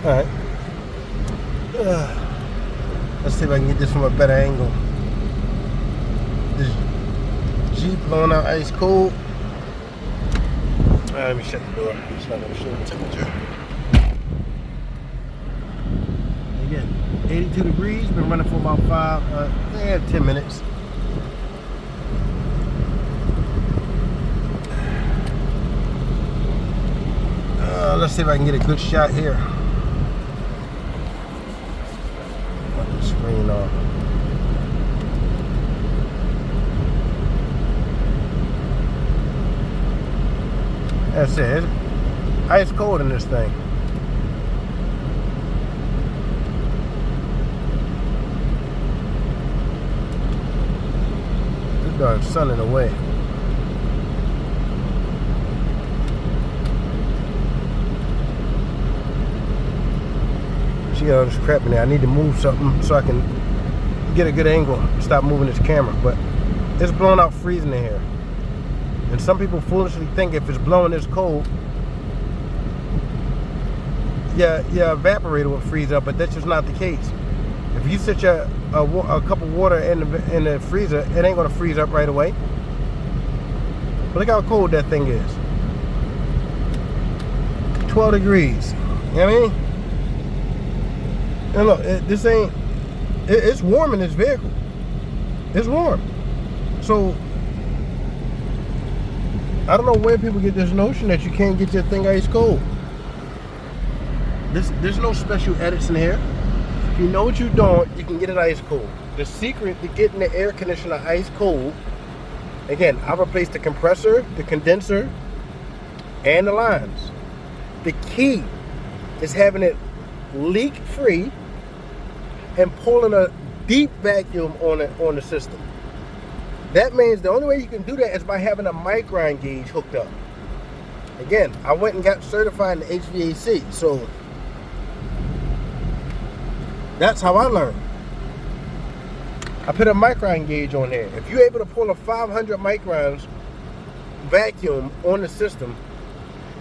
Alright. Let's see if I can get this from a better angle. This Jeep blowing out ice cold. Let me shut the door. It's not going to show the temperature. Again, 82 degrees. Been running for about 10 minutes. Let's see if I can get a good shot here. Let the screen off. That's it. It's ice cold in this thing. This darn sun in the way. See all this crap in there. I need to move something so I can get a good angle. Stop moving this camera. But it's blowing out freezing in here. And some people foolishly think if it's blowing this cold, your evaporator will freeze up, but that's just not the case. If you sit a cup of water in the freezer, it ain't gonna freeze up right away. But look how cold that thing is. 12 degrees. You know what I mean? And look, it's warm in this vehicle. It's warm. So, I don't know where people get this notion that you can't get your thing ice cold. There's no special edits in here. If you know what you're doing, you can get it ice cold. The secret to getting the air conditioner ice cold, again, I replaced the compressor, the condenser, and the lines. The key is having it leak free and pulling a deep vacuum on the system. That means the only way you can do that is by having a micron gauge hooked up. Again, I went and got certified in HVAC, so that's how I learned. I put a micron gauge on there. If you're able to pull a 500 microns vacuum on the system,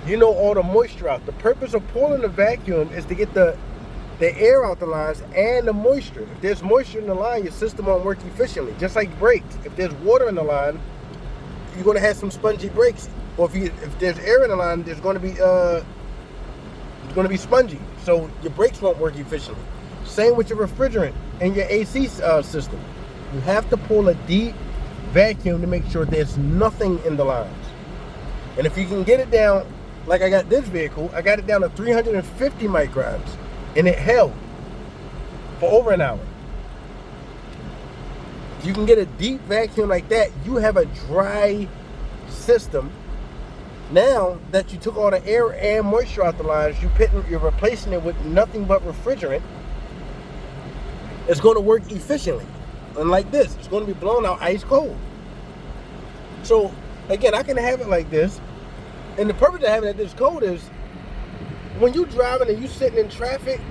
you know all the moisture out. The purpose of pulling the vacuum is to get the air out the lines and the moisture. If there's moisture in the line, your system won't work efficiently. Just like brakes. If there's water in the line, you're going to have some spongy brakes. Or if there's air in the line, there's going to be spongy. So your brakes won't work efficiently. Same with your refrigerant and your AC system. You have to pull a deep vacuum to make sure there's nothing in the lines. And if you can get it down, like I got this vehicle, I got it down to 350 microns. And it held for over an hour. If you can get a deep vacuum like that, you have a dry system. Now that you took all the air and moisture out the lines, you're replacing it with nothing but refrigerant. It's going to work efficiently. Unlike this, it's going to be blown out ice cold. So again, I can have it like this. And the purpose of having it this cold is when you're driving and you're sitting in traffic,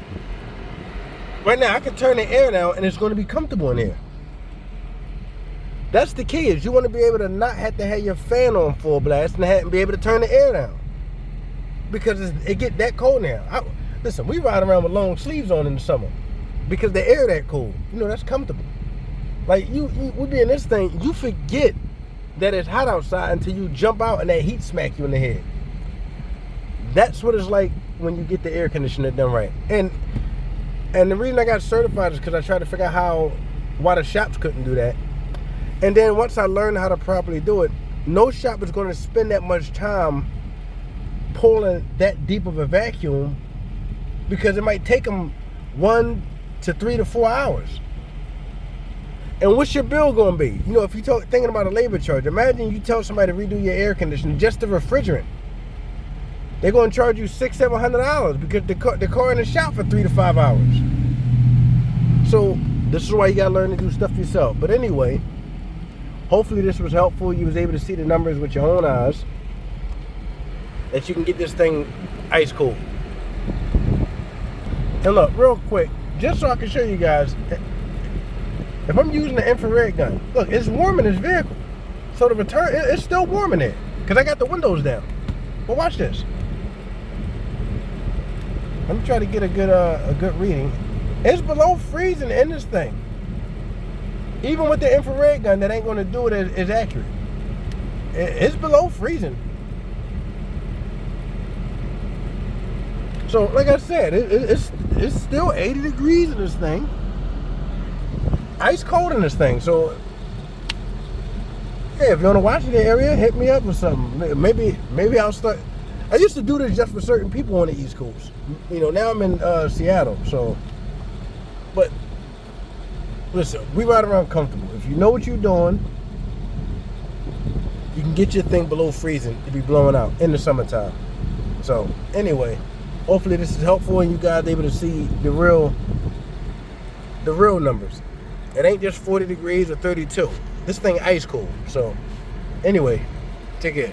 right now I can turn the air down and it's going to be comfortable in here. That's the key, is you want to be able to not have to have your fan on full blast and be able to turn the air down. Because it get that cold now. Listen, we ride around with long sleeves on in the summer because the air that cold. You know, that's comfortable. Like we be in this thing, you forget that it's hot outside until you jump out and that heat smack you in the head. That's what it's like when you get the air conditioner done right. And the reason I got certified is because I tried to figure out why the shops couldn't do that. And then once I learned how to properly do it, no shop is going to spend that much time pulling that deep of a vacuum because it might take them 1 to 3 to 4 hours. And what's your bill going to be? You know, if you're thinking about a labor charge, imagine you tell somebody to redo your air conditioning, just the refrigerant. They're going to charge you $600-700 because the car in the shop for 3 to 5 hours. So this is why you got to learn to do stuff yourself. But anyway, hopefully this was helpful. You was able to see the numbers with your own eyes, that you can get this thing ice cold. And look, real quick, just so I can show you guys, if I'm using the infrared gun, look, it's warm in this vehicle. So the return, it's still warm in there because I got the windows down. But watch this. Let me try to get a good reading. It's below freezing in this thing. Even with the infrared gun, that ain't going to do it as accurate. It's below freezing. So, like I said, it's still 80 degrees in this thing. Ice cold in this thing. So, hey, if you're in the Washington area, hit me up or something. Maybe I'll start. I used to do this just for certain people on the East Coast. You know, now I'm in Seattle. So, but listen, we ride around comfortable. If you know what you're doing, you can get your thing below freezing to be blowing out in the summertime. So, anyway, hopefully this is helpful and you guys are able to see the real numbers. It ain't just 40 degrees or 32. This thing ice cold. So, anyway, take care.